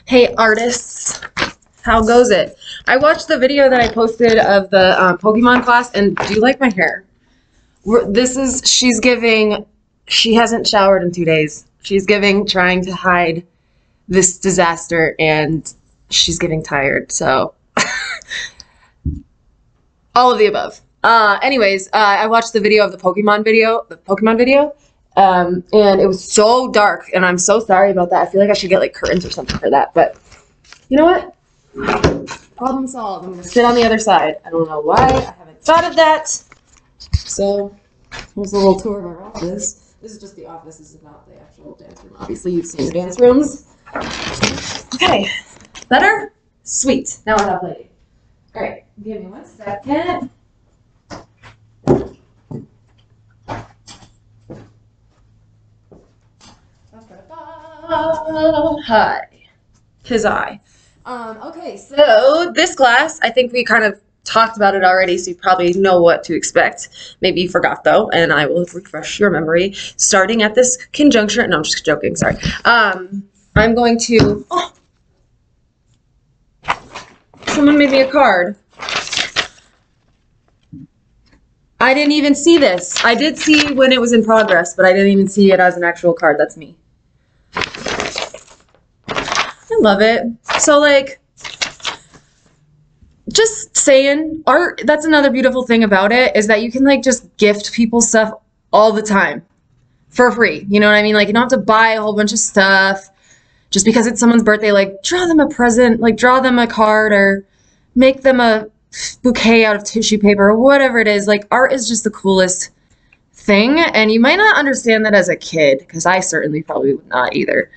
Hey artists, how goes it? I watched the video that I posted of the Pokemon class, and do you like my hair? She's giving, she hasn't showered in 2 days. She's giving, trying to hide this disaster, and she's getting tired, so all of the above. Anyways, I watched the video of the Pokemon video, and it was so dark, and I'm so sorry about that. I feel like I should get like curtains or something for that, but you know what? Problem solved. I'm gonna sit on the other side. I don't know why I haven't thought of that. So here's a little tour of our office. This is just the office. This is not the actual dance room. Obviously, you've seen the dance rooms. Okay, better? Sweet. Now we're not playing. All right, give me 1 second. Hi. His eye. Okay, so this class, I think we kind of talked about it already, so you probably know what to expect. Maybe you forgot though, and I will refresh your memory. Starting at this conjuncture, no, I'm just joking, sorry. I'm going to, oh, someone made me a card. I didn't even see this. I did see when it was in progress, but I didn't even see it as an actual card. That's me. I love it. So like, just saying, art, that's another beautiful thing about it, is that you can like just gift people stuff all the time for free. You know what I mean? Like you don't have to buy a whole bunch of stuff just because it's someone's birthday. Like draw them a present, like draw them a card or make them a bouquet out of tissue paper or whatever it is. Like art is just the coolest thing. And you might not understand that as a kid, because I certainly probably would not either.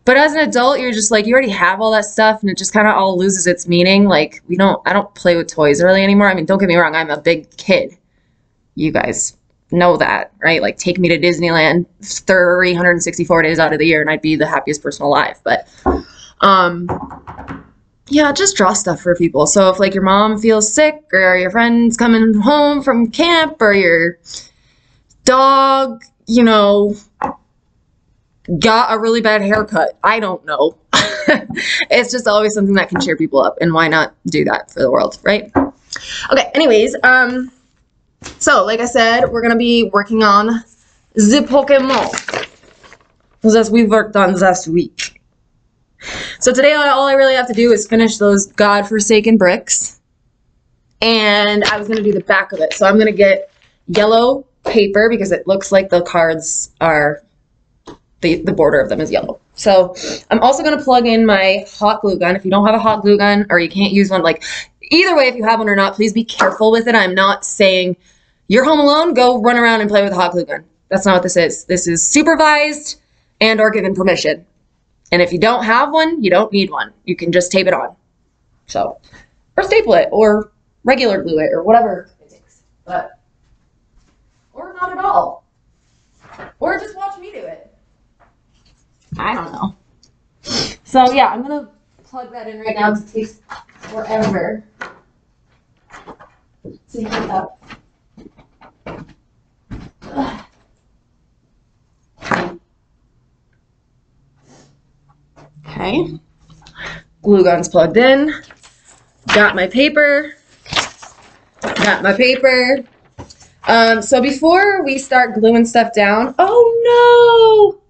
But as an adult, you're just like, you already have all that stuff and it just kind of all loses its meaning. Like I don't play with toys really anymore. I mean, don't get me wrong, I'm a big kid. You guys know that, right? Like take me to Disneyland 364 days out of the year and I'd be the happiest person alive. But yeah, just draw stuff for people. So if like your mom feels sick or your friend's coming home from camp or your dog, you know, got a really bad haircut. I don't know. It's just always something that can cheer people up, and why not do that for the world, right? Okay, anyways, so like I said, we're gonna be working on the Pokemon that we worked on last week. So today all I really have to do is finish those godforsaken bricks, and I was gonna do the back of it. So I'm gonna get yellow paper because it looks like the cards are the border of them is yellow. So I'm also going to plug in my hot glue gun. If you don't have a hot glue gun or you can't use one, like either way, if you have one or not, please be careful with it. I'm not saying you're home alone, go run around and play with a hot glue gun. That's not what this is. This is supervised and or given permission. And if you don't have one, you don't need one. You can just tape it on. So, or staple it or regular glue it or whatever it takes. But, or not at all. Or just watch me do it. I don't know. So yeah, I'm gonna plug that in right now because it takes forever to heat up. Okay, glue gun's plugged in. Got my paper. So before we start gluing stuff down, oh no!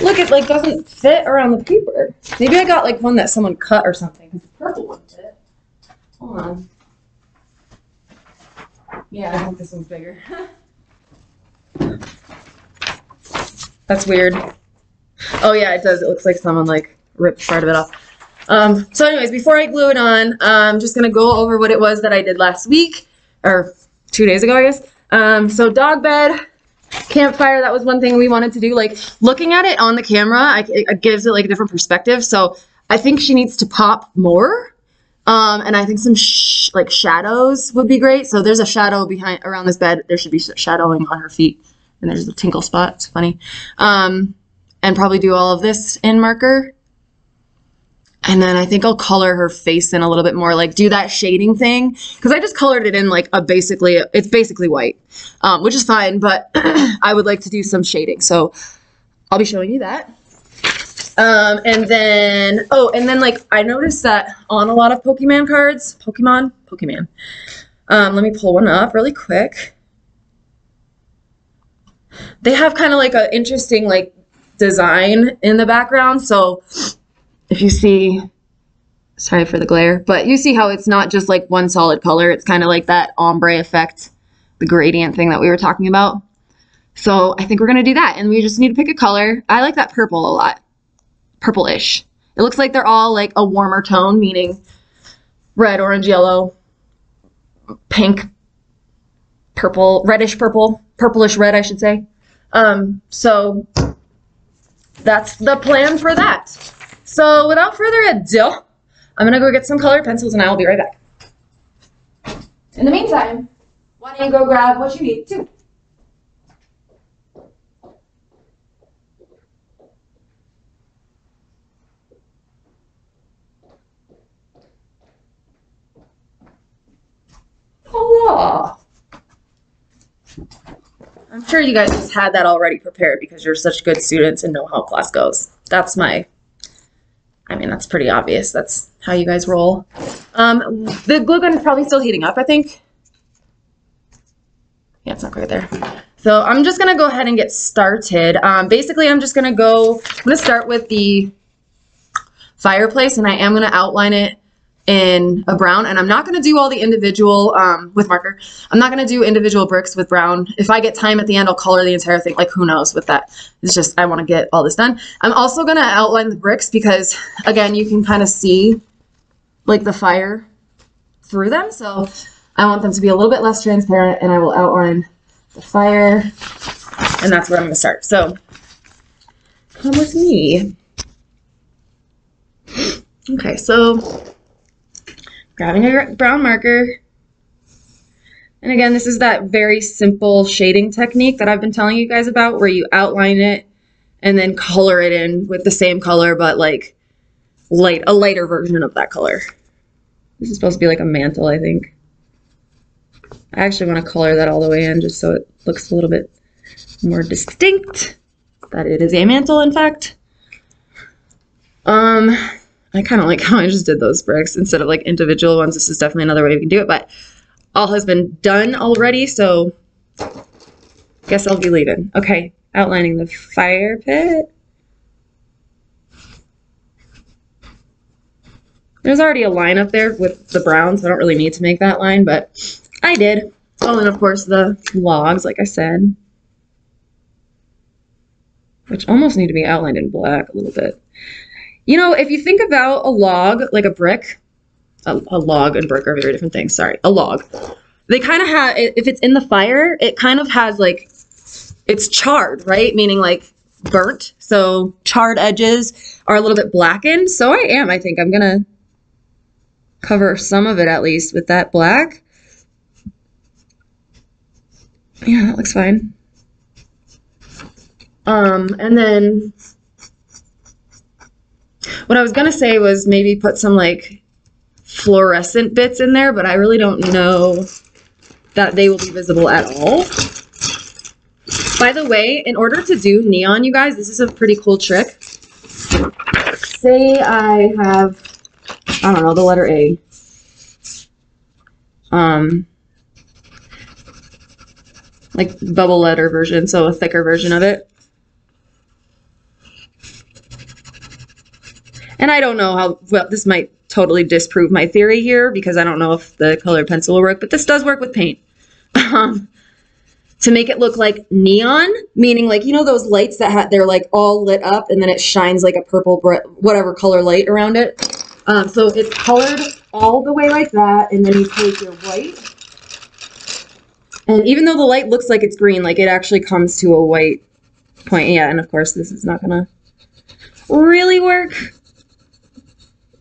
Look, it like doesn't fit around the paper. Maybe I got like one that someone cut or something. The purple one did. Hold on. Yeah, I think this one's bigger. That's weird. Oh yeah, it does. It looks like someone like ripped part of it off. So anyways, before I glue it on, I'm just gonna go over what it was that I did last week, or 2 days ago, I guess. So dog bed. Campfire, that was one thing we wanted to do. Like looking at it on the camera, it gives it like a different perspective. So I think she needs to pop more. And I think some like shadows would be great. So there's a shadow around this bed. There should be shadowing on her feet. And there's a tinkle spot. It's funny. And probably do all of this in marker. And then I think I'll color her face in a little bit more, like do that shading thing. Because I just colored it in like it's basically white, which is fine, but I would like to do some shading. So I'll be showing you that. And then, oh, and then like I noticed that on a lot of Pokemon cards, Pokemon. Let me pull one up really quick. They have kind of like an interesting like design in the background. So if you see, sorry for the glare, but you see how it's not just like one solid color. It's kind of like that ombre effect, the gradient thing that we were talking about. So I think we're going to do that. And we just need to pick a color. I like that purple a lot. Purplish. It looks like they're all like a warmer tone, meaning red, orange, yellow, pink, purple, reddish purple, purplish red, I should say. So that's the plan for that. So without further ado, I'm going to go get some colored pencils and I will be right back. In the meantime, why don't you go grab what you need too? Oh, I'm sure you guys just had that already prepared because you're such good students and know how class goes. That's that's pretty obvious. That's how you guys roll. The glue gun is probably still heating up, I think. Yeah, it's not quite there. So I'm just going to go ahead and get started. Basically, I'm going to start with the fireplace, and I am going to outline it in a brown, and I'm not going to do all the individual with marker. I'm not going to do individual bricks with brown. If I get time at the end, I'll color the entire thing. Like, who knows with that. It's just I want to get all this done. I'm also going to outline the bricks because, again, you can kind of see like the fire through them. So I want them to be a little bit less transparent, and I will outline the fire, and that's where I'm going to start. So come with me. Okay, so grabbing a brown marker. And again, this is that very simple shading technique that I've been telling you guys about where you outline it and then color it in with the same color, but like a lighter version of that color. This is supposed to be like a mantle, I think. I actually want to color that all the way in just so it looks a little bit more distinct that it is a mantle, in fact. I kind of like how I just did those bricks instead of like individual ones. This is definitely another way we can do it, but all has been done already, so guess I'll be leaving. Okay, outlining the fire pit. There's already a line up there with the brown, so I don't really need to make that line, but I did. Oh, and of course the logs, like I said, which almost need to be outlined in black a little bit. You know, if you think about a log, like a brick, a log and brick are very different things. Sorry, a log. They kind of have, if it's in the fire, it kind of has like, it's charred, right? Meaning like burnt. So charred edges are a little bit blackened. So I think I'm going to cover some of it at least with that black. Yeah, that looks fine. And then what I was going to say was maybe put some like fluorescent bits in there, but I really don't know that they will be visible at all. By the way, in order to do neon, you guys, this is a pretty cool trick. Say I have, I don't know, the letter A. Like bubble letter version, so a thicker version of it. And I don't know how, well, this might totally disprove my theory here because I don't know if the colored pencil will work, but this does work with paint. To make it look like neon, meaning like, you know, those lights that they're like all lit up and then it shines like a purple, whatever color light around it. So it's colored all the way like that, and then you take your white. And even though the light looks like it's green, like it actually comes to a white point. Yeah, and of course this is not gonna really work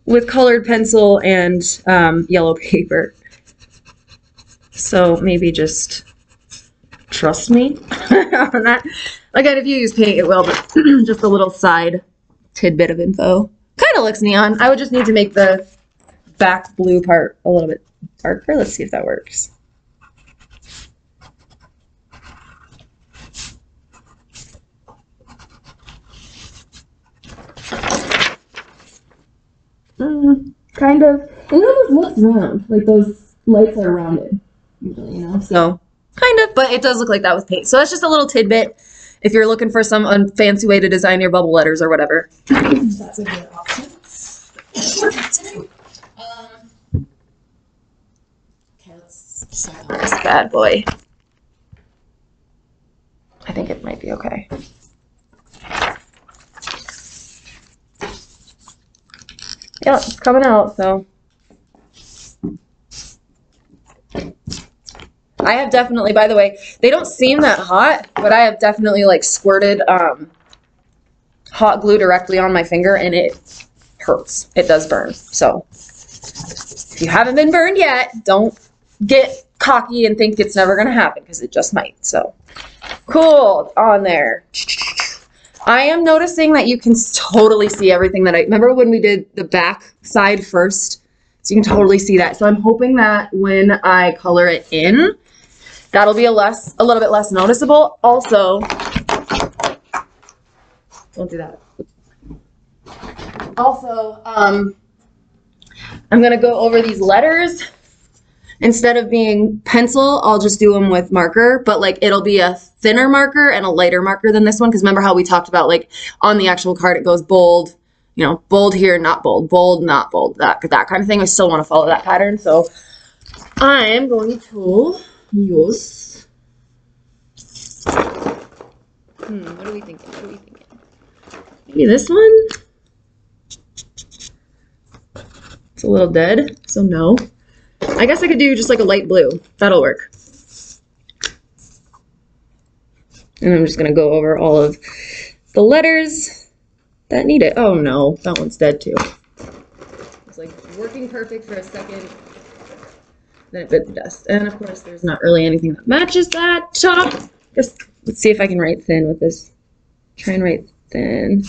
with colored pencil and yellow paper. So maybe just trust me on that. Again, if you use paint, it will, but just a little side tidbit of info. Kind of looks neon. I would just need to make the back blue part a little bit darker. Let's see if that works. Kind of. And it almost looks round, like those lights are rounded, usually, you know? So, kind of, but it does look like that with paint. So that's just a little tidbit if you're looking for some fancy way to design your bubble letters or whatever. That's a good option. Okay, let's set up this bad boy. I think it might be okay. Yeah, it's coming out, so. I have definitely, by the way, they don't seem that hot, but I have definitely like squirted hot glue directly on my finger and it hurts. It does burn. So if you haven't been burned yet, don't get cocky and think it's never going to happen because it just might. So cool on there. I am noticing that you can totally see everything that remember when we did the back side first, so you can totally see that. So I'm hoping that when I color it in, that'll be a little bit less noticeable. Also, don't do that. Also, I'm gonna go over these letters. Instead of being pencil, I'll just do them with marker, but like it'll be a thinner marker and a lighter marker than this one. Because remember how we talked about like on the actual card, it goes bold, you know, bold here, not bold, not bold, that kind of thing. I still want to follow that pattern. So I'm going to use, what are we thinking? Maybe this one? It's a little dead, so no. I guess I could do just like a light blue. That'll work. And I'm just going to go over all of the letters that need it. Oh no, that one's dead too. It's like working perfect for a second. Then it bit the dust. And of course, there's not really anything that matches that. Just let's see if I can write thin with this. Try and write thin.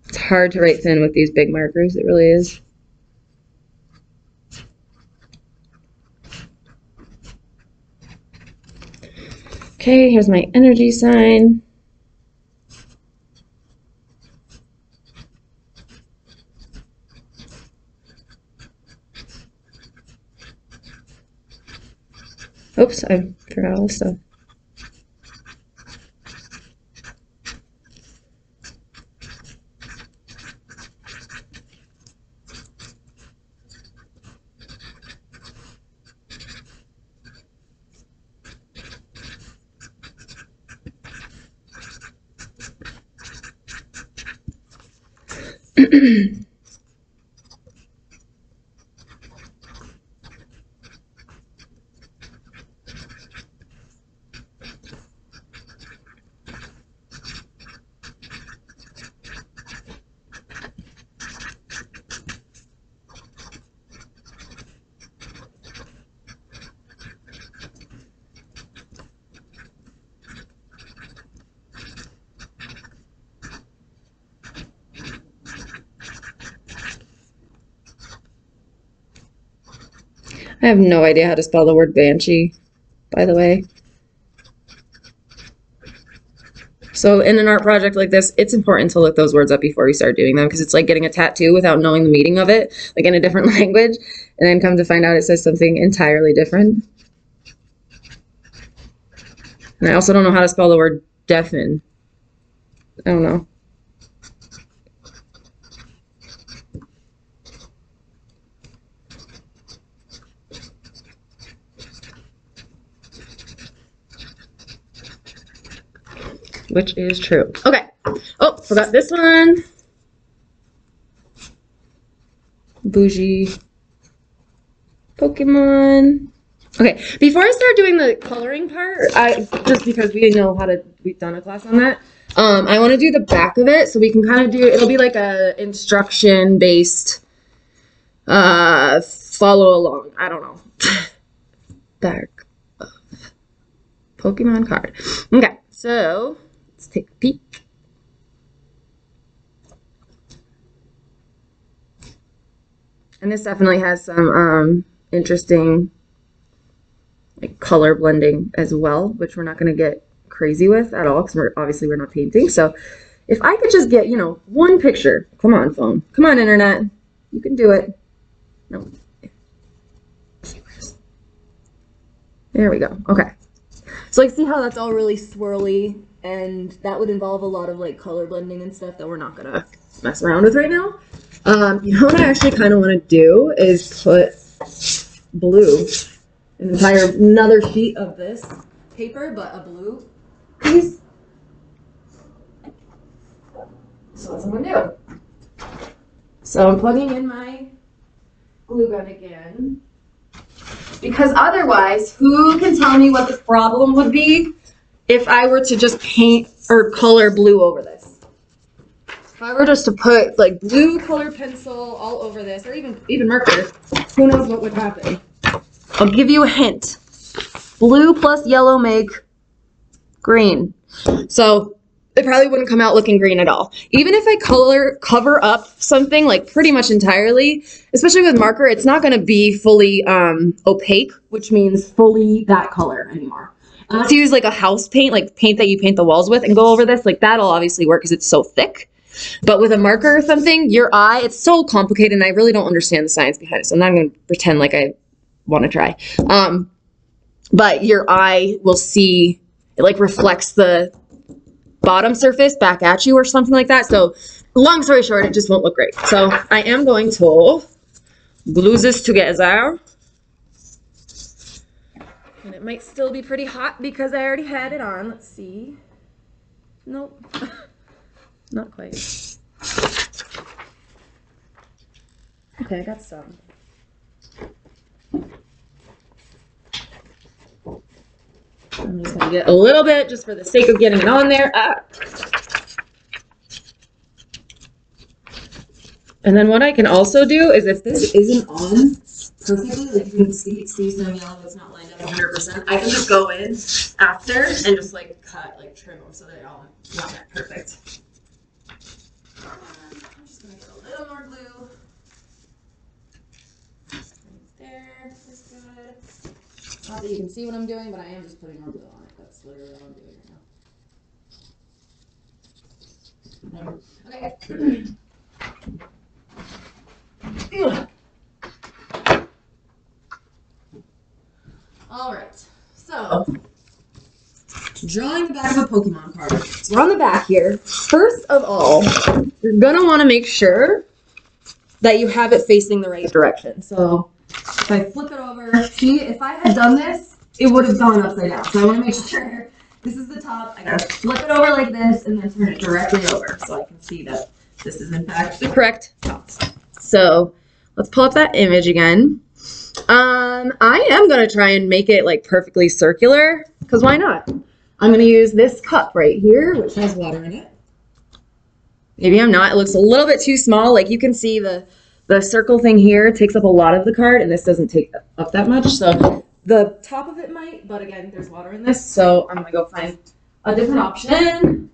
It's hard to write thin with these big markers. It really is. Okay, here's my energy sign. Oops, I forgot all this stuff. I have no idea how to spell the word banshee, by the way. So in an art project like this, it's important to look those words up before you start doing them because it's like getting a tattoo without knowing the meaning of it, like in a different language, and then come to find out it says something entirely different. And I also don't know how to spell the word deafen. I don't know. Which is true. Okay. Oh, forgot this one. Bougie Pokemon. Okay, before I start doing the coloring part, just because we've done a class on that, I want to do the back of it so we can kind of do, it'll be like a instruction based, follow along. I don't know. Back of Pokemon card. Okay, so let's take a peek. And this definitely has some interesting like color blending as well, which we're not going to get crazy with at all because we're not painting. So if I could just get, you know, one picture. Come on, phone. Come on, internet. You can do it. No. There we go. Okay. So like, see how that's all really swirly, and that would involve a lot of like color blending and stuff that we're not gonna mess around with right now. You know what I actually kind of want to do is put blue, another sheet of this paper, but a blue piece. So that's what I'm gonna do. So I'm plugging in my glue gun again. Because otherwise, who can tell me what the problem would be if I were to just paint or color blue over this? If I were just to put like blue color pencil all over this, or even marker, who knows what would happen? I'll give you a hint. Blue plus yellow make green. So it probably wouldn't come out looking green at all. Even if I cover up something like pretty much entirely, especially with marker, it's not going to be fully opaque, which means fully that color anymore. Unless you use like a house paint, like paint that you paint the walls with and go over this, like that'll obviously work because it's so thick. But with a marker or something, your eye, it's so complicated and I really don't understand the science behind it. So I'm not going to pretend like I want to try. But your eye will see, it like reflects the bottom surface back at you or something like that. So long story short, it just won't look great. So I am going to glue this together. And it might still be pretty hot because I already had it on. Let's see. Nope. Not quite. Okay, I got some. I'm just going to get a little bit just for the sake of getting it on there. And then what I can also do is if this isn't on perfectly, like you can see some yellow that's not lined up 100%, I can just go in after and just like cut, like trim them so they're all not that perfect. I'm just going to get a little more glue. Right there, that's good. Not that you can see what I'm doing, but I am just putting more glue on it. That's literally what I'm doing right now. Okay. All right. So, drawing the back of a Pokemon card. So we're on the back here. First of all, you're going to want to make sure that you have it facing the right direction. So, if I flip it over, see, if I had done this, it would have gone upside down. So I want to make sure this is the top. I gotta flip it over like this and then turn it directly over so I can see that this is in fact the correct top. So let's pull up that image again. I am gonna try and make it like perfectly circular because why not? I'm gonna use this cup right here, which has water in it. Maybe I'm not. It looks a little bit too small. Like you can see the circle thing here takes up a lot of the card, and this doesn't take up that much. So the top of it might, but again, there's water in this, so I'm gonna go find a different option.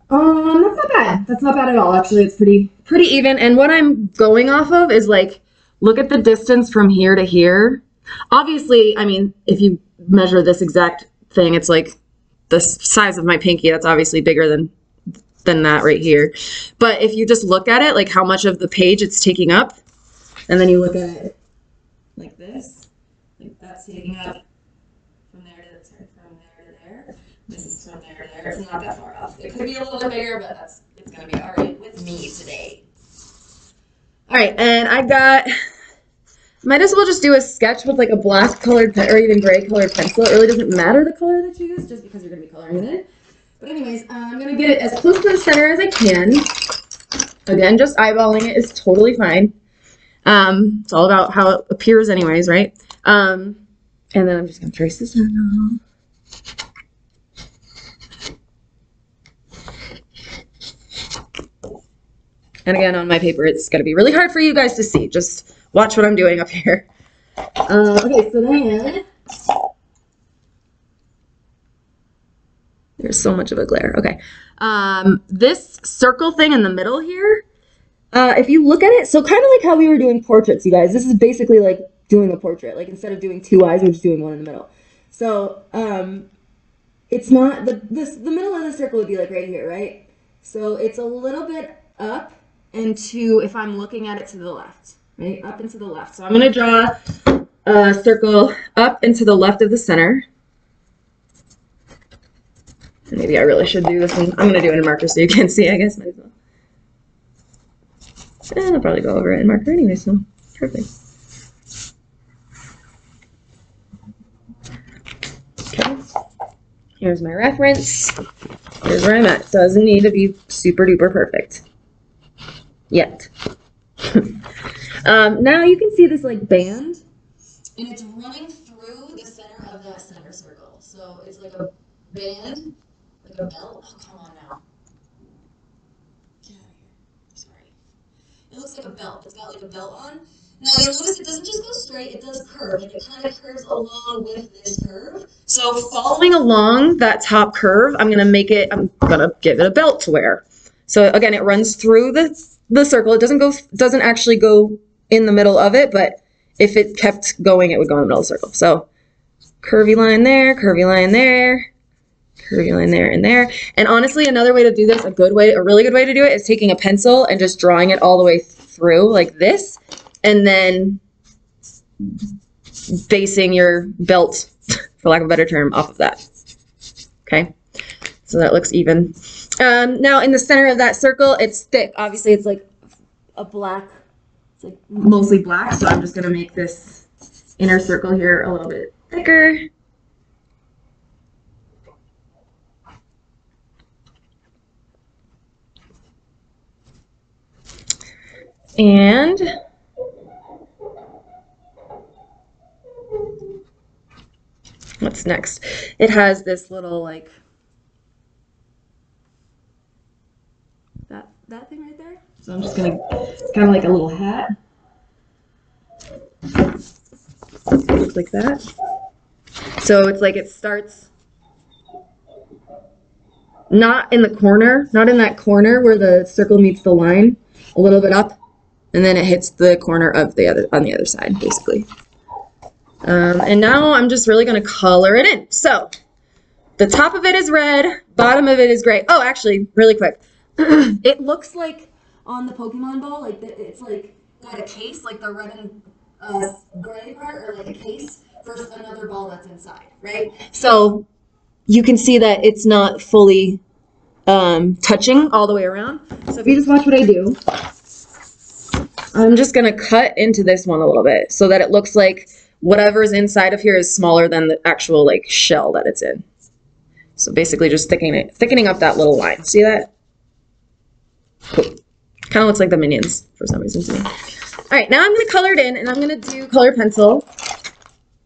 That's not bad. That's not bad at all. Actually, it's pretty even. And what I'm going off of is like, look at the distance from here to here. Obviously, I mean, if you measure this exact thing, it's like the size of my pinky. That's obviously bigger than that right here. But if you just look at it, like how much of the page it's taking up, and then you look at it like this, like that's taking up from there to there. This is from there to there. It's not that far off. It could be a little bit bigger, but it's gonna be all right with me today. All right, and I got. Might as well just do a sketch with like a black colored pen or even gray colored pencil. It really doesn't matter the color that you use just because you're going to be coloring in it. But anyways, I'm going to get it as close to the center as I can. Again, just eyeballing it is totally fine. It's all about how it appears anyways, right? And then I'm just going to trace this out. And again, on my paper, it's going to be really hard for you guys to see. Just watch what I'm doing up here. Okay, so then There's so much of a glare. Okay. This circle thing in the middle here, if you look at it, so kind of like how we were doing portraits, you guys, this is basically like doing a portrait. Like instead of doing two eyes, we're just doing one in the middle. So it's not, the middle of the circle would be like right here, right? So it's a little bit up and to, if I'm looking at it to the left, right? Up and to the left. So I'm going to draw a circle up and to the left of the center. And maybe I really should do this one. I'm going to do it in marker so you can see, I guess. Might as well. And I'll probably go over it in marker anyway, so perfect. Okay. Here's my reference. Here's where I'm at. So it doesn't need to be super duper perfect. Yet. Now you can see this like band. And it's running through the center of that center circle. So it's like a band. Like a belt? Oh, come on now. Get out of here. Sorry. It looks like a belt. It's got like a belt on. Now you'll notice it doesn't just go straight, it does curve. Like it kind of curves along with this curve. So following along that top curve, I'm gonna give it a belt to wear. So again, it runs through the circle. It doesn't actually go in the middle of it, but if it kept going, it would go in the middle of the circle. So curvy line there, curvy line there. Curvy line there and there. And honestly, another way to do this, a really good way to do it is taking a pencil and just drawing it all the way through like this, and then basing your belt, for lack of a better term, off of that. Okay, so that looks even. Now in the center of that circle, it's thick. Obviously, it's like a black, it's like mostly black, so I'm just gonna make this inner circle here a little bit thicker. And what's next? It has this little like that thing right there. So I'm just gonna, it's kind of like a little hat. Looks like that. So it's like it starts not in the corner, not in that corner where the circle meets the line, a little bit up. And then it hits the corner of on the other side, basically. And now I'm just really going to color it in. So the top of it is red, bottom of it is gray. Oh, actually, really quick. It looks like on the Pokemon ball, like it's like got a case, like the red and gray part, or like a case for another ball that's inside, right? So you can see that it's not fully touching all the way around. So if you just watch what I do. I'm just going to cut into this one a little bit so that it looks like whatever's inside of here is smaller than the actual like shell that it's in. So basically just thickening up that little line. See that? Cool. Kind of looks like the Minions for some reason to me. All right, now I'm going to color it in, and I'm going to do color pencil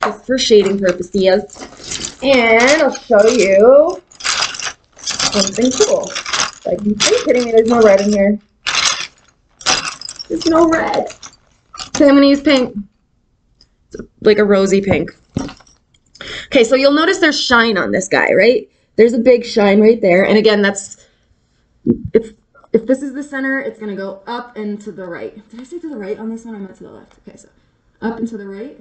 just for shading purposes. And I'll show you something cool. Like, are you kidding me? There's no red in here. There's no red. Okay, I'm going to use pink. It's like a rosy pink. Okay, so you'll notice there's shine on this guy, right? There's a big shine right there. And again, if this is the center, it's going to go up and to the right. Did I say to the right on this one? I meant to the left. Okay, so up and to the right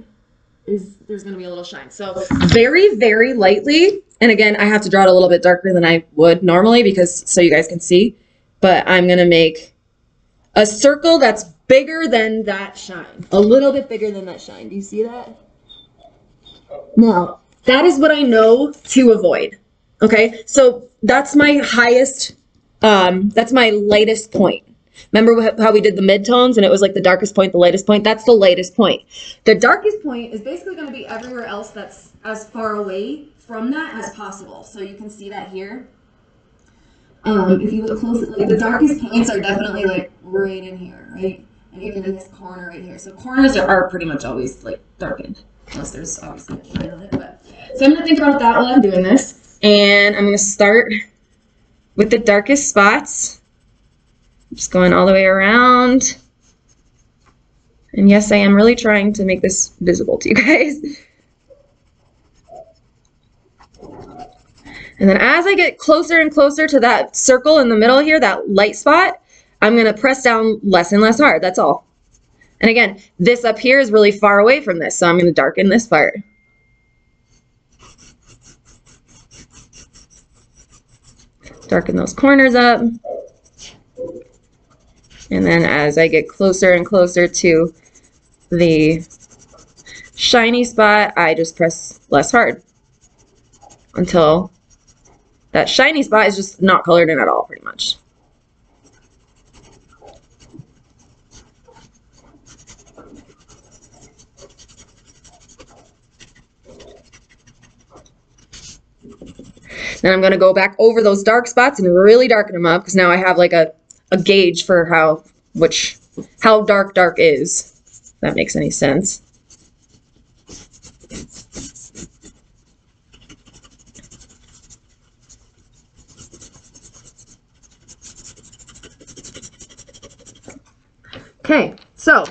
there's going to be a little shine. So very, very lightly. And again, I have to draw it a little bit darker than I would normally so you guys can see. But I'm going to make a circle that's bigger than that shine. A little bit bigger than that shine. Do you see that? Now, that is what I know to avoid. Okay, so that's my highest, that's my lightest point. Remember how we did the midtones and it was like the darkest point, the lightest point? That's the lightest point. The darkest point is basically going to be everywhere else that's as far away from that as possible. So you can see that here. If you look closely, like the darkest points are definitely like right in here, right? And even in this corner right here. So corners are pretty much always like darkened, unless there's obviously shine on it. But so I'm gonna think about that while I'm doing this, and I'm gonna start with the darkest spots. Just going all the way around. And yes, I am really trying to make this visible to you guys. And then as I get closer and closer to that circle in the middle here, that light spot, I'm going to press down less and less hard. That's all. And again, this up here is really far away from this, so I'm going to darken this part. Darken those corners up. And then as I get closer and closer to the shiny spot, I just press less hard until that shiny spot is just not colored in at all, pretty much. Then I'm going to go back over those dark spots and really darken them up, because now I have like a gauge for how dark is. If that makes any sense. Okay, so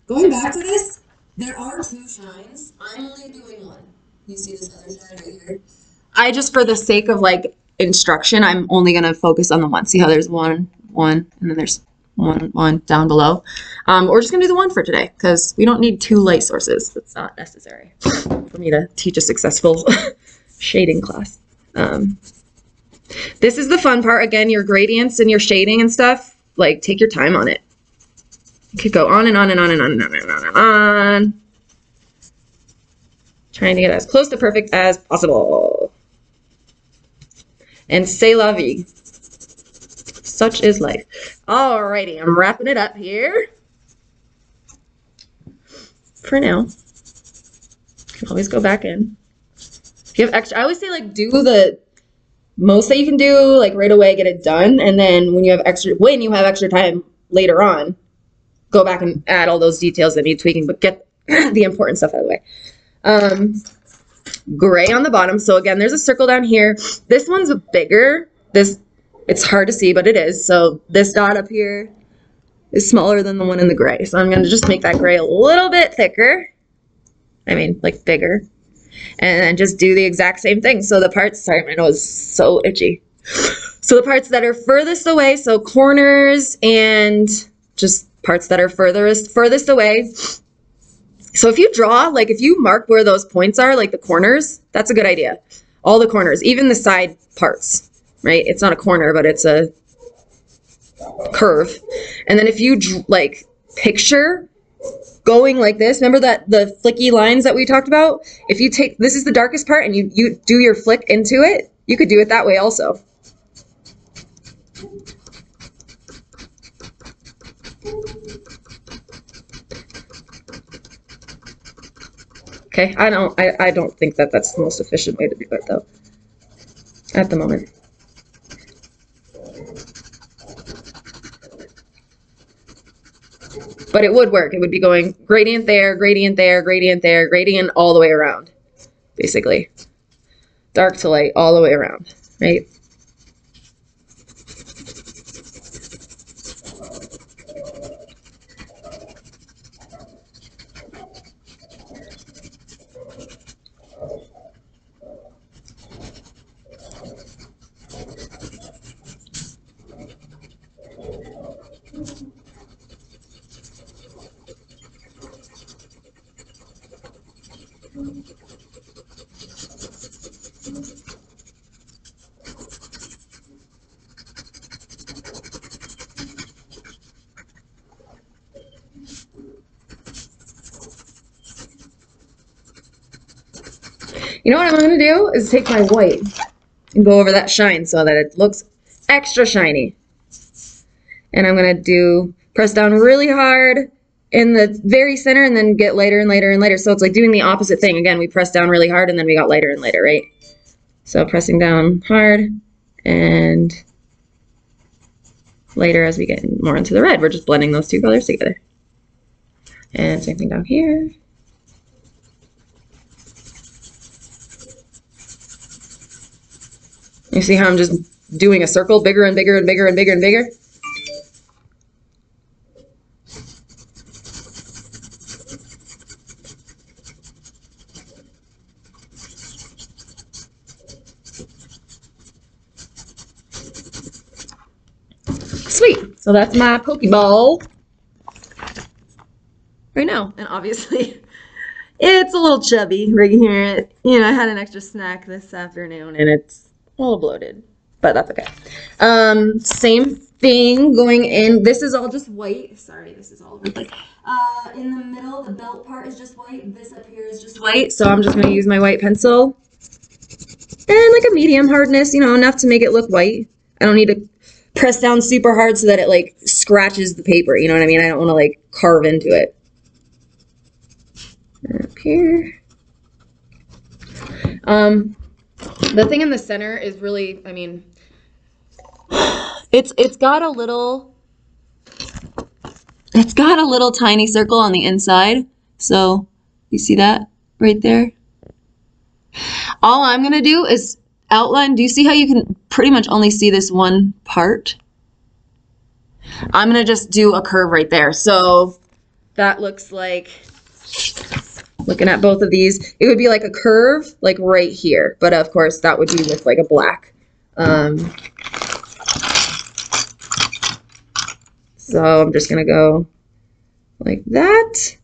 going back to this, there are two shines. I'm only doing one. You see this other shine right here? I just, for the sake of like instruction, I'm only going to focus on the one. See how there's one, and then there's one down below. We're just going to do the one for today, because we don't need two light sources. That's not necessary for me to teach a successful shading class. This is the fun part. Again, your gradients and your shading and stuff, like, take your time on it. You could go on and on and on and on and on and on and on. Trying to get as close to perfect as possible. And c'est la vie. Such is life. Alrighty, I'm wrapping it up here. For now. You can always go back in. If you have extra, I always say, like, do the most that you can do, like, right away, get it done. And then when you have extra time later on, go back and add all those details that need tweaking, but get the important stuff out of the way. Gray on the bottom. So again, there's a circle down here. This one's bigger. It's hard to see, but it is. So this dot up here is smaller than the one in the gray. So I'm going to just make that gray a little bit thicker. I mean, like, bigger. And then just do the exact same thing. So the parts, sorry, my nose is so itchy. So the parts that are furthest away, so corners and just parts that are furthest away. So if you draw, like, if you mark where those points are, like the corners, that's a good idea. All the corners, even the side parts, right? It's not a corner, but it's a curve. And then if you, like, picture going like this, remember that the flicky lines that we talked about? If you take, this is the darkest part, and you do your flick into it, you could do it that way also. Okay, I don't think that that's the most efficient way to do it, though, at the moment. But it would work. It would be going gradient there, gradient there, gradient there, gradient all the way around, basically. Dark to light all the way around, right? You know what I'm going to do is take my white and go over that shine so that it looks extra shiny. And I'm going to press down really hard in the very center and then get lighter and lighter and lighter. So it's like doing the opposite thing. Again, we pressed down really hard and then we got lighter and lighter, right? So pressing down hard and lighter as we get more into the red. We're just blending those two colors together. And same thing down here. You see how I'm just doing a circle bigger and bigger and bigger and bigger and bigger? sweet. So that's my Pokeball right now. And obviously it's a little chubby right here. You know, I had an extra snack this afternoon and it's a little bloated, but that's okay. Same thing going in. This is all just white. Sorry, this is all over the place. In the middle, the belt part is just white. This up here is just white. So I'm just going to use my white pencil and like a medium hardness, you know, enough to make it look white. I don't need to press down super hard so that it like scratches the paper. You know what I mean? I don't want to like carve into it. Up here. The thing in the center is really, I mean, it's got a little tiny circle on the inside. So you see that right there? All I'm gonna do is outline. Do you see how you can pretty much only see this one part? I'm gonna just do a curve right there. So that looks like, looking at both of these, it would be like a curve like right here, but of course that would be with like a black. So I'm just gonna go like that,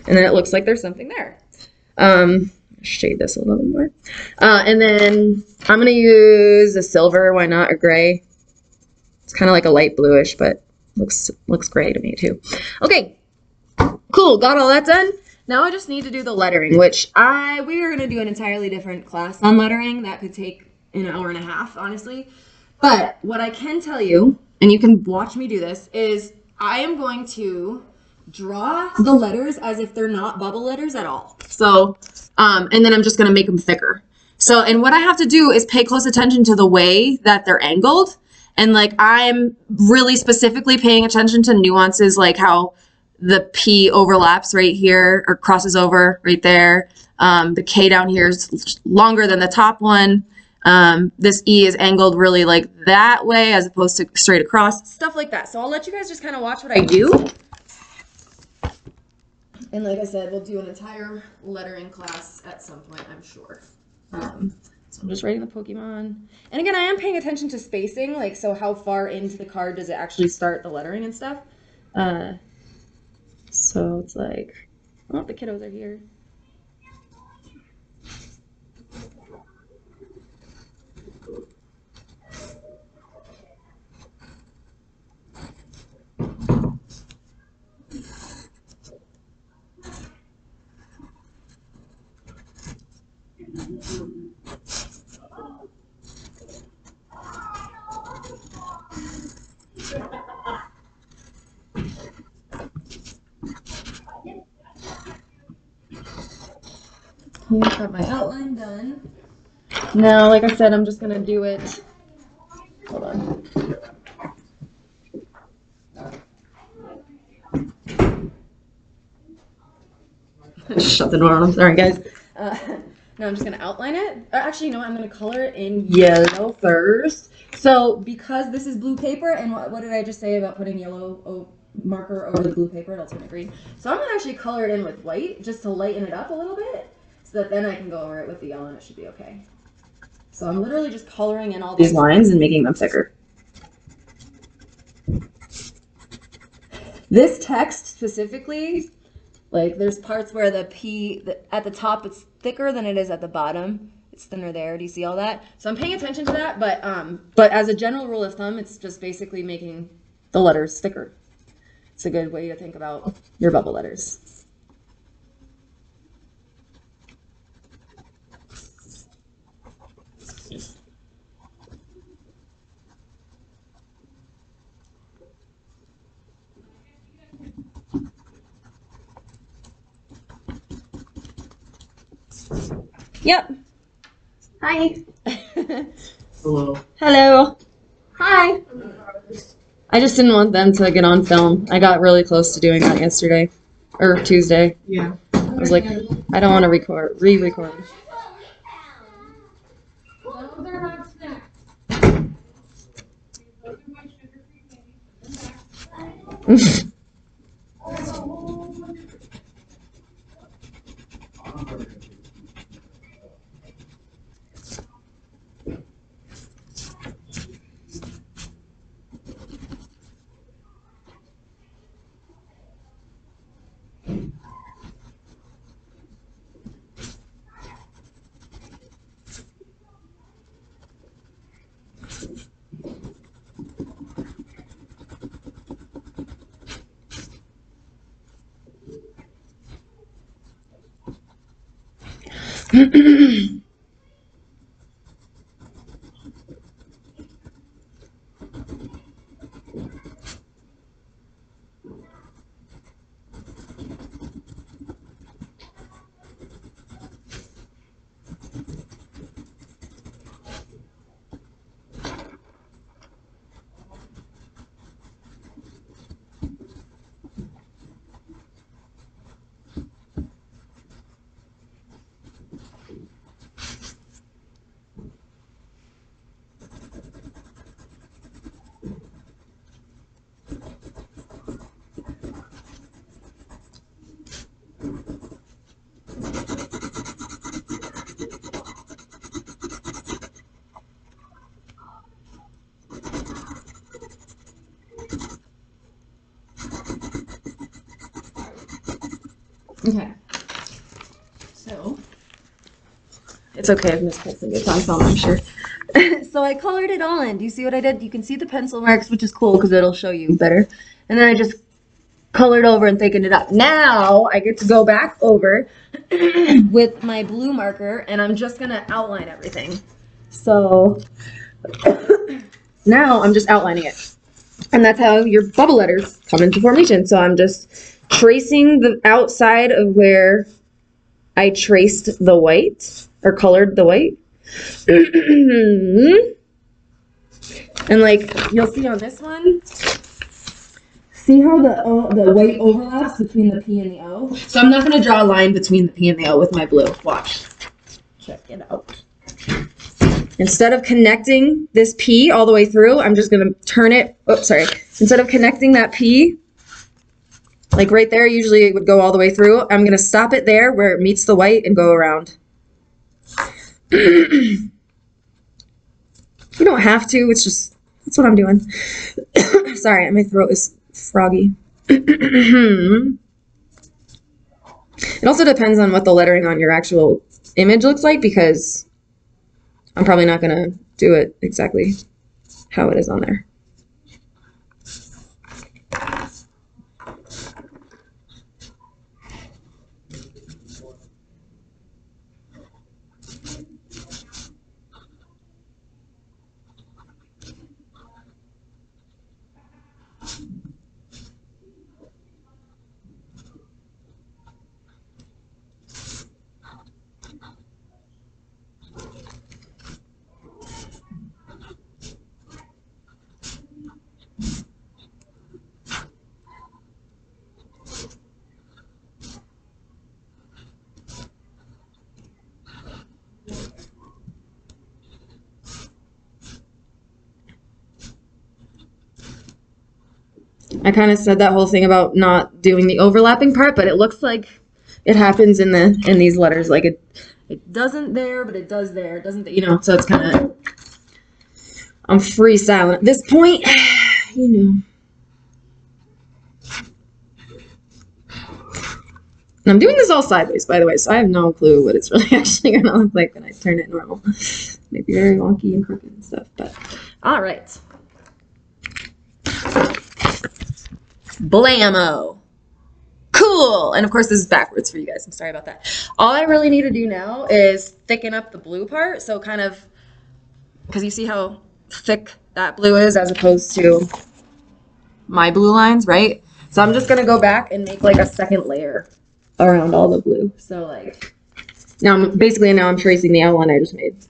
and then it looks like there's something there. Shade this a little bit more, and then I'm gonna use a silver. Why not? Or gray. It's kind of like a light bluish, but looks gray to me too. Okay. Cool, got all that done. Now I just need to do the lettering, which we are going to do an entirely different class on lettering. That could take an hour and a half, honestly. But what I can tell you, and you can watch me do this, is I am going to draw the letters as if they're not bubble letters at all. So, and then I'm just going to make them thicker. So, and what I have to do is pay close attention to the way that they're angled. And like, I'm really specifically paying attention to nuances like how the P overlaps right here or crosses over right there. The K down here is longer than the top one. This E is angled really like that way as opposed to straight across, stuff like that. So I'll let you guys just kind of watch what I do. And like I said, we'll do an entire lettering class at some point, I'm sure. So I'm just writing the Pokemon. And again, I am paying attention to spacing, like so how far into the card does it actually start the lettering and stuff. So it's like, oh, the kiddos are here. I've got my outline done. Now, like I said, I'm just going to do it. Hold on. Shut the door on. I'm sorry, guys. Now I'm just going to outline it. Actually, you know what? I'm going to color it in yellow first. So because this is blue paper, and what did I just say about putting yellow marker over the blue paper? It'll turn it green. So I'm going to actually color it in with white just to lighten it up a little bit, so that then I can go over it with the yellow and it should be okay. So I'm literally just coloring in all these lines and making them thicker. This text specifically, like there's parts where the P, at the top it's thicker than it is at the bottom. It's thinner there. Do you see all that? So I'm paying attention to that, but as a general rule of thumb, it's just basically making the letters thicker. It's a good way to think about your bubble letters. Yep. Hi. Hello. Hello. Hi. I just didn't want them to get on film. I got really close to doing that yesterday. Or Tuesday. Yeah. I was like, I don't want to re-record. Okay. So it's okay if Miss Colson gets on film, I'm sure. So I colored it all in. Do you see what I did? You can see the pencil marks, which is cool because it'll show you better. And then I just colored over and thickened it up. Now I get to go back over with my blue marker and I'm just gonna outline everything. So now I'm just outlining it. And that's how your bubble letters come into formation. So I'm just tracing the outside of where I traced the white or colored the white. And like you'll see on this one, see how the white overlaps between the P and the O? So I'm not going to draw a line between the P and the O with my blue. Watch. Check it out. Instead of connecting this P all the way through, I'm just going to turn it. Oh, sorry. Instead of connecting that P, like right there, usually it would go all the way through. I'm going to stop it there where it meets the white and go around. You don't have to. It's just, that's what I'm doing. Sorry, my throat is froggy. It also depends on what the lettering on your actual image looks like because I'm probably not going to do it exactly how it is on there. I kind of said that whole thing about not doing the overlapping part, but it looks like it happens in these letters. Like it doesn't there, but it does there. It doesn't, so it's kind of, I'm freestyling at this point, And I'm doing this all sideways, by the way, so I have no clue what it's really actually going to look like when I turn it normal. Maybe very wonky and crooked and stuff, but all right. Blammo. Cool. And of course this is backwards for you guys. I'm sorry about that. All I really need to do now is thicken up the blue part. So kind of, because you see how thick that blue is as opposed to my blue lines, right? So I'm just going to go back and make like a second layer around all the blue. So like now I'm tracing the outline I just made.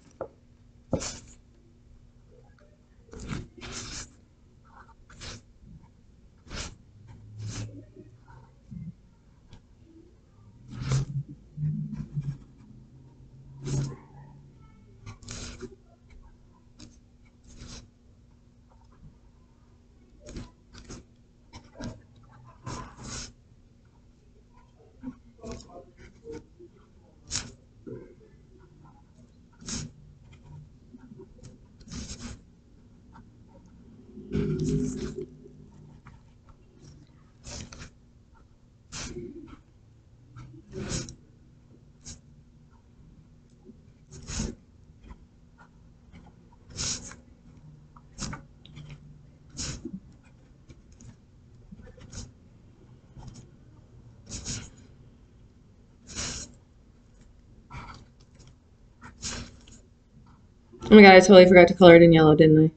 Oh my god, I totally forgot to color it in yellow, didn't I?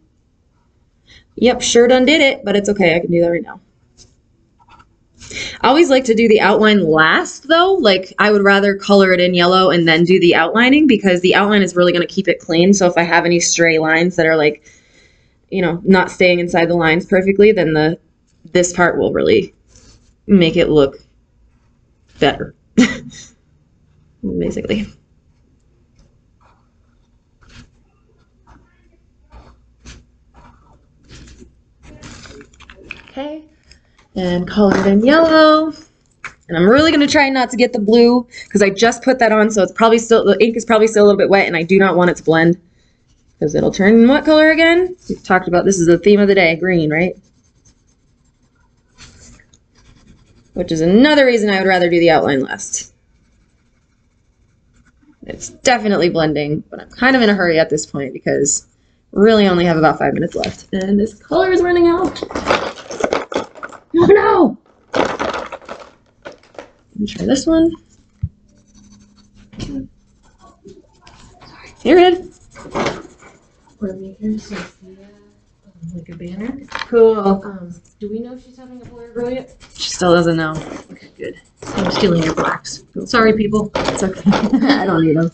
Yep, sure done did it, but it's okay. I can do that right now. I always like to do the outline last, though. Like, I would rather color it in yellow and then do the outlining, because the outline is really going to keep it clean. So if I have any stray lines that are like, you know, not staying inside the lines perfectly, then this part will really make it look better, basically. Okay, and color it in yellow. And I'm really going to try not to get the blue, because I just put that on, so it's probably still, the ink is probably still a little bit wet, and I do not want it to blend, because it'll turn what color again? We've talked about, this is the theme of the day, green, right? Which is another reason I would rather do the outline last. It's definitely blending, but I'm kind of in a hurry at this point, because I really only have about 5 minutes left, and this color is running out. Oh no! Let me try this one. You're good. We're making Sophia like a banner. Cool. Do we know if she's having a boy or girl yet? She still doesn't know. Okay, good. I'm stealing your blacks. Sorry, people. It's okay. I don't need them.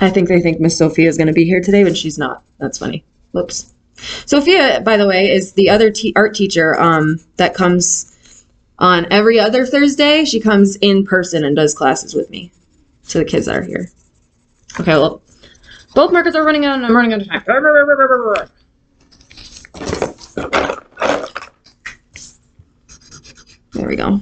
I think they think Miss Sophia is going to be here today, but she's not. That's funny. Whoops. Sophia, by the way, is the other art teacher that comes on every other Thursday. She comes in person and does classes with me to the kids that are here. Okay, well, both markers are running out and I'm running out of time. There we go.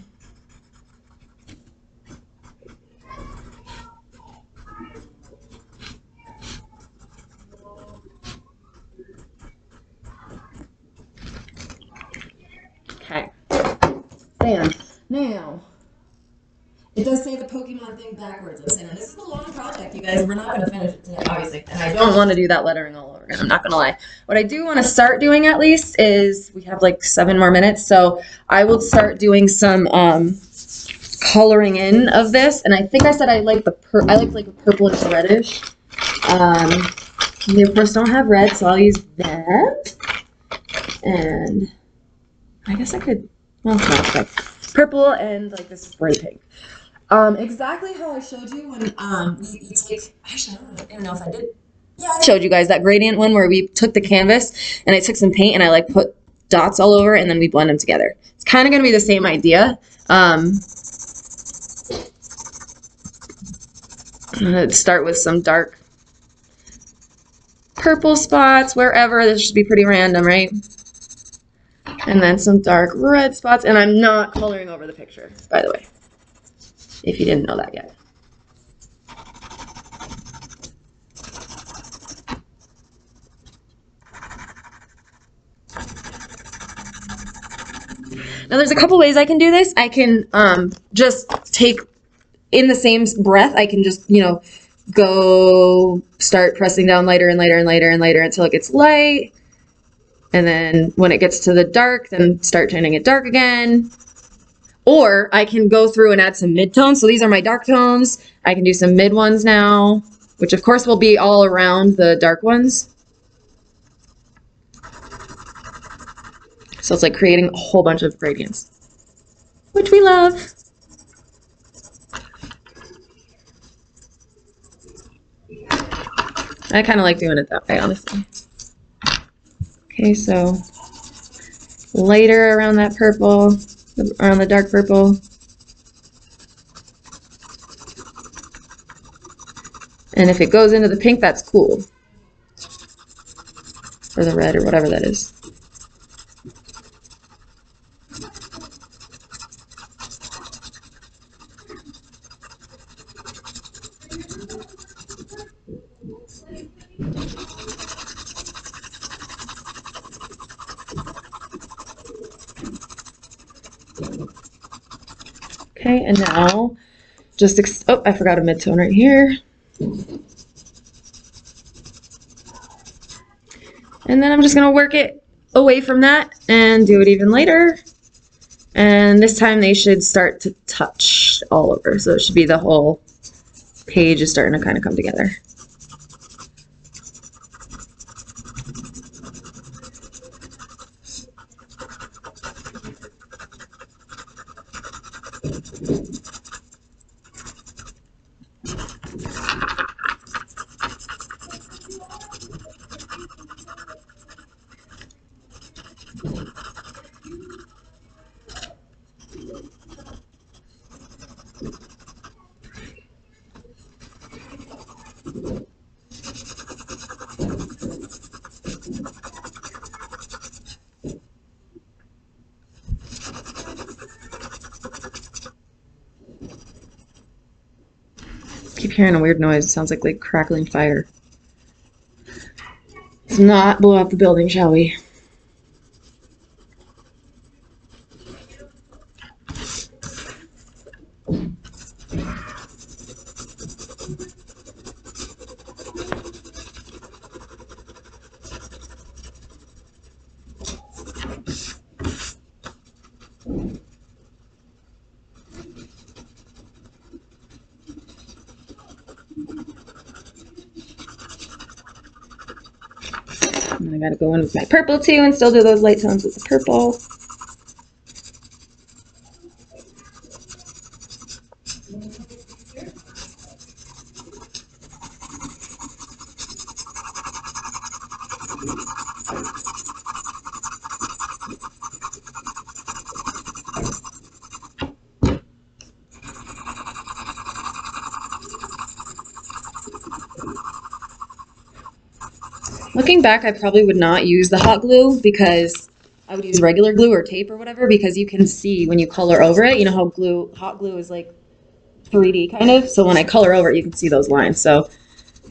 Okay. And now, it does say the Pokemon thing backwards. I'm saying, this is a long project, you guys. We're not going to finish it today, obviously. And I don't want to do that lettering all over again. I'm not going to lie. What I do want to start doing, at least, is we have like 7 more minutes. So I will start doing some coloring in of this. And I think I said I like like a purplish reddish. We of course don't have red, so I'll use that. And I guess I could, well, no, okay. Purple and like this spray pink. Exactly how I showed you when we take, actually I don't know if I did. Yeah, I showed you guys that gradient one where we took the canvas and I took some paint and I like put dots all over and then we blend them together. It's kind of going to be the same idea. Let's start with some dark purple spots wherever. This should be pretty random, right? And then some dark red spots. And I'm not coloring over the picture, by the way, if you didn't know that yet. Now there's a couple ways I can do this. I can just take, in the same breath, I can just, you know, go start pressing down lighter and lighter and lighter and lighter until it gets light. And then when it gets to the dark, then start turning it dark again. Or I can go through and add some mid-tones. So these are my dark tones. I can do some mid ones now, which of course will be all around the dark ones. So it's like creating a whole bunch of gradients, which we love. I kind of like doing it that way, honestly. Okay, so lighter around that purple, around the dark purple. And if it goes into the pink, that's cool. Or the red, or whatever that is. Okay, and now just, oh, I forgot a mid-tone right here. And then I'm just gonna work it away from that and do it even later. And this time they should start to touch all over. So it should be the whole page is starting to kind of come together. Keep hearing a weird noise. It sounds like crackling fire. Let's not blow up the building, shall we? And I gotta go in with my purple too and still do those light tones with the purple. Looking back, I probably would not use the hot glue because I would use regular glue or tape or whatever, because you can see when you color over it, you know how hot glue is like 3D kind of. So when I color over it, you can see those lines. So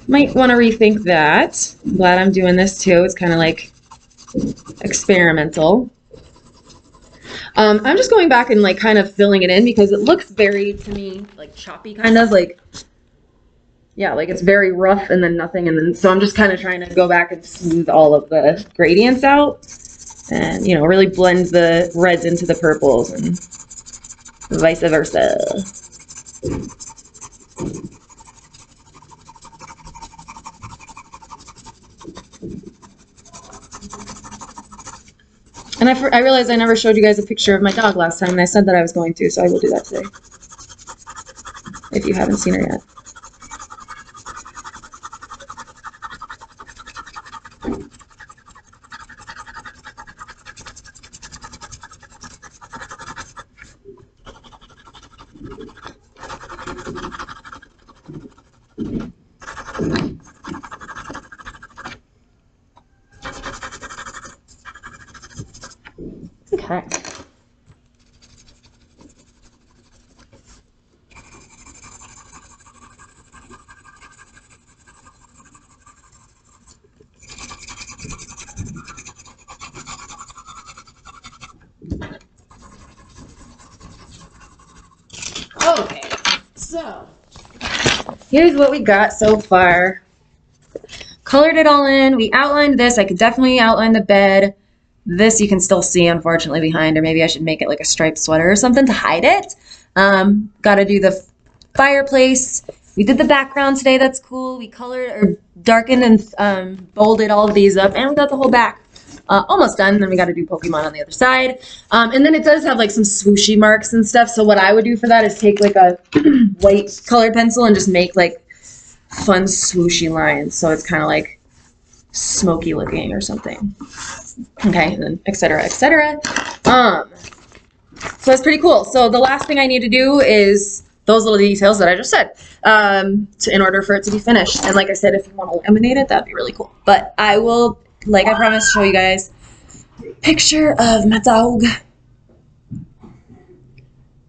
might want to rethink that. I'm glad I'm doing this too. It's kind of like experimental. I'm just going back and like kind of filling it in because it looks very, to me, like choppy kind of like, yeah, like it's very rough and then nothing. And then, so I'm just kind of trying to go back and smooth all of the gradients out and, you know, really blend the reds into the purples and vice versa. And I realized I never showed you guys a picture of my dog last time, and I said that I was going to, so I will do that today, if you haven't seen her yet. Okay. Okay, so here's what we got so far. Colored it all in. We outlined this. I could definitely outline the bed. This you can still see, unfortunately, behind, or maybe I should make it like a striped sweater or something to hide it. Got to do the fireplace. We did the background today. That's cool. We colored or darkened and bolded all of these up, and we got the whole back almost done. Then we got to do Pokemon on the other side. And then it does have like some swooshy marks and stuff. So what I would do for that is take like a white colored pencil and just make like fun swooshy lines. So it's kind of like smoky looking or something. Okay, and then et cetera, et cetera. So that's pretty cool. So the last thing I need to do is those little details that I just said in order for it to be finished. And like I said, if you want to laminate it, that'd be really cool. But I will, like I promised, show you guys a picture of my dog.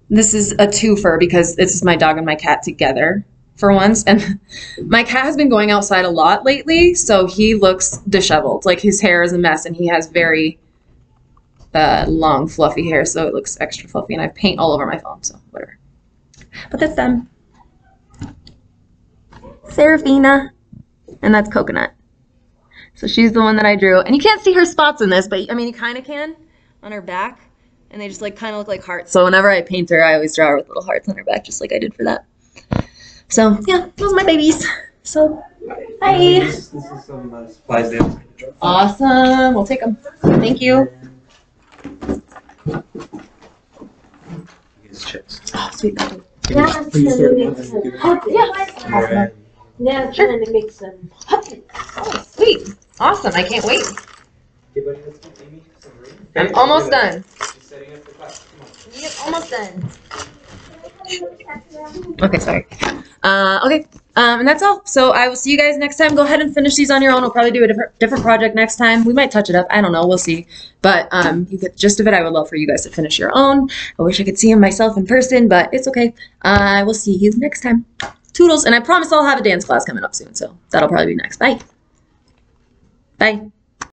This is a twofer because this is my dog and my cat together for once. And my cat has been going outside a lot lately, so he looks disheveled. Like his hair is a mess, and he has very long, fluffy hair, so it looks extra fluffy. And I have paint all over my phone, so whatever. But that's them. Serafina. And that's Coconut. So she's the one that I drew. And you can't see her spots in this, but I mean, you kind of can on her back. And they just like kind of look like hearts. So whenever I paint her, I always draw her with little hearts on her back, just like I did for that. So yeah, those are my babies. So, hi. This is some supplies there. Awesome. We'll take them. Thank you. These chips. Oh, sweet. Yeah, I'm trying to make some puppets. Alright. Now I'm trying to make some puppets. Oh, sweet. Awesome. I can't wait. Hey, buddy, let's give Amy some room. I'm almost done. Just setting up the class. Come on. Yep, almost done. Okay, sorry. Okay, and that's all. So I will see you guys next time. Go ahead and finish these on your own. We'll probably do a different project next time. We might touch it up. I don't know. We'll see. But you get the gist of it. I would love for you guys to finish your own. I wish I could see them myself in person, but it's okay. I will see you next time. Toodles. And I promise I'll have a dance class coming up soon. So that'll probably be next. Bye. Bye.